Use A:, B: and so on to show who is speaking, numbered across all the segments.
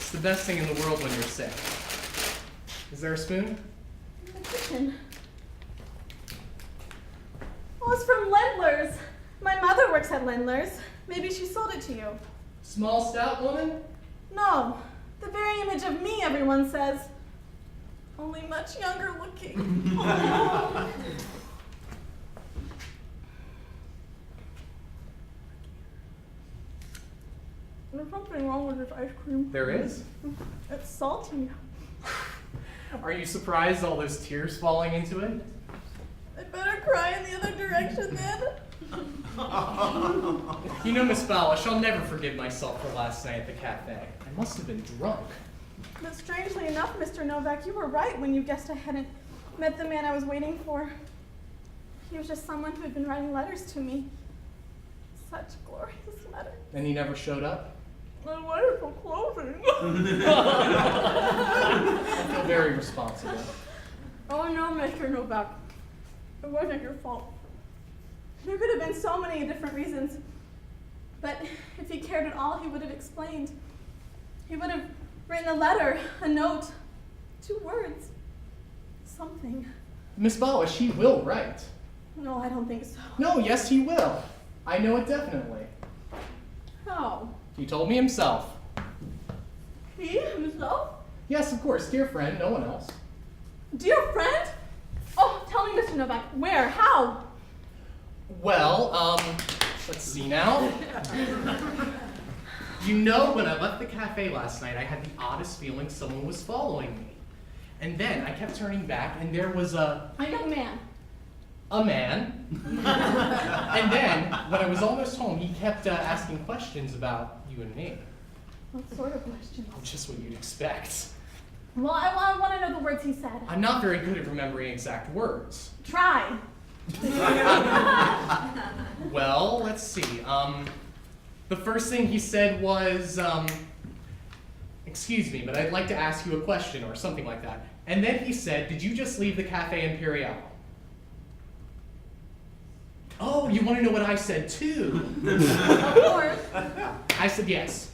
A: It's the best thing in the world when you're sick. Is there a spoon?
B: In the kitchen. Oh, it's from Lendler's. My mother works at Lendler's. Maybe she sold it to you.
A: Small, stout woman?
B: No. The very image of me, everyone says. Only much younger looking. Oh. There's something wrong with this ice cream.
A: There is?
B: It's salty.
A: Are you surprised all those tears falling into it?
B: I better cry in the other direction then.
A: You know, Miss Ballish, I'll never forgive myself for last night at the cafe. I must have been drunk.
B: But strangely enough, Mr. Novak, you were right when you guessed I hadn't met the man I was waiting for. He was just someone who had been writing letters to me. Such glorious letters.
A: And he never showed up?
B: The wonderful clothing.
A: I feel very responsible.
B: Oh no, Mr. Novak. It wasn't your fault. There could have been so many different reasons. But if he cared at all, he would have explained. He would have written a letter, a note, 2 words, something.
A: Miss Ballish, he will write.
B: No, I don't think so.
A: No, yes, he will. I know it definitely.
B: How?
A: He told me himself.
B: He himself?
A: Yes, of course, dear friend, no one else.
B: Dear friend? Oh, tell me, Mr. Novak, where, how?
A: Well, let's see now. You know, when I left the cafe last night, I had the oddest feeling someone was following me. And then I kept turning back, and there was a
B: young man.
A: A man. And then, when I was almost home, he kept asking questions about you and me.
B: What sort of questions?
A: Oh, just what you'd expect.
B: Well, I want to know the words he said.
A: I'm not very good at remembering exact words.
B: Try.
A: Well, let's see. The first thing he said was, excuse me, but I'd like to ask you a question, or something like that. And then he said, did you just leave the Cafe Imperial? Oh, you want to know what I said too?
B: Of course.
A: I said yes.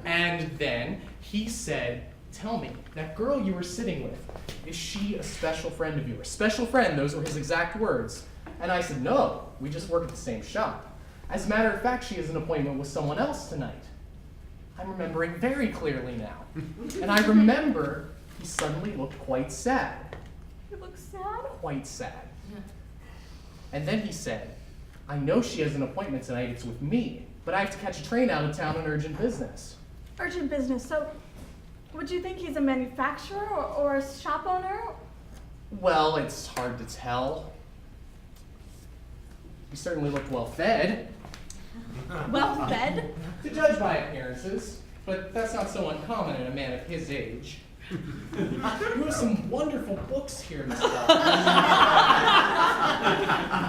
A: And then he said, tell me, that girl you were sitting with, is she a special friend of yours? Special friend, those were his exact words. And I said, no, we just work at the same shop. As a matter of fact, she has an appointment with someone else tonight. I'm remembering very clearly now. And I remember he suddenly looked quite sad.
B: He looked sad?
A: Quite sad. And then he said, I know she has an appointment tonight, it's with me, but I have to catch a train out of town on urgent business.
B: Urgent business, so would you think he's a manufacturer or a shop owner?
A: Well, it's hard to tell. He certainly looked well fed.
B: Well fed?
A: To judge by appearances, but that's not so uncommon in a man of his age. You have some wonderful books here, Miss Bell.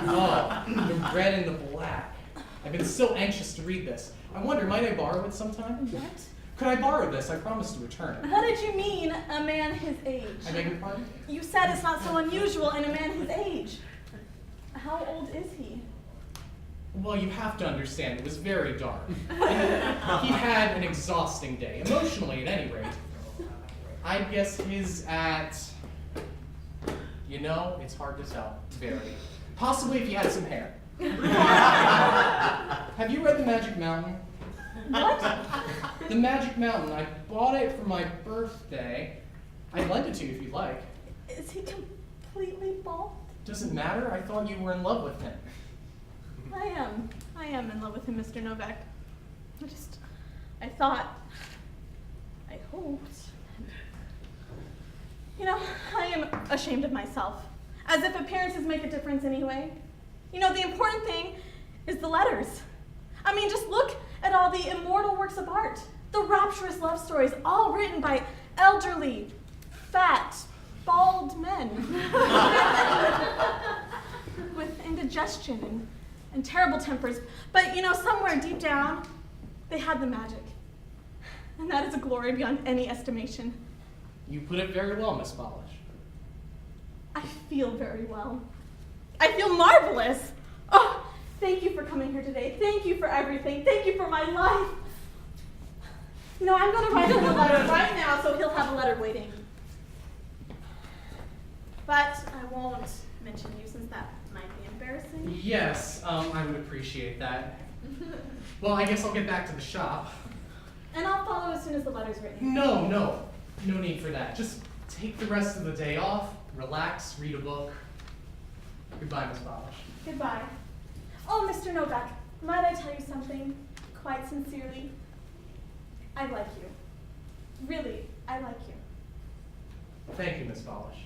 A: Oh, the red and the black. I've been so anxious to read this. I wonder, might I borrow it sometime?
B: What?
A: Could I borrow this? I promise to return it.
B: What did you mean, a man his age?
A: I beg your pardon?
B: You said it's not so unusual in a man his age. How old is he?
A: Well, you have to understand, it was very dark. He had an exhausting day, emotionally at any rate. I'd guess his at, you know, it's hard to tell, very. Possibly if he had some hair. Have you read The Magic Mountain?
B: What?
A: The Magic Mountain. I bought it for my birthday. I'd lend it to you if you'd like.
B: Is he completely bald?
A: Doesn't matter. I thought you were in love with him.
B: I am in love with him, Mr. Novak. I thought, I hoped. You know, I am ashamed of myself. As if appearances make a difference anyway. You know, the important thing is the letters. I mean, just look at all the immortal works of art. The rapturous love stories, all written by elderly, fat, bald men. With indigestion and terrible tempers. But, you know, somewhere deep down, they had the magic. And that is a glory beyond any estimation.
A: You put it very well, Miss Ballish.
B: I feel very well. I feel marvelous. Oh, thank you for coming here today. Thank you for everything. Thank you for my life. You know, I'm going to write him a letter right now so he'll have a letter waiting. But I won't mention you since that might be embarrassing.
A: Yes, I would appreciate that. Well, I guess I'll get back to the shop.
B: And I'll follow as soon as the letter's written.
A: No need for that. Just take the rest of the day off, relax, read a book. Goodbye, Miss Polish.
B: Goodbye. Oh, Mr. Novak, might I tell you something quite sincerely? I like you. Really, I like you.
A: Thank you, Miss Polish.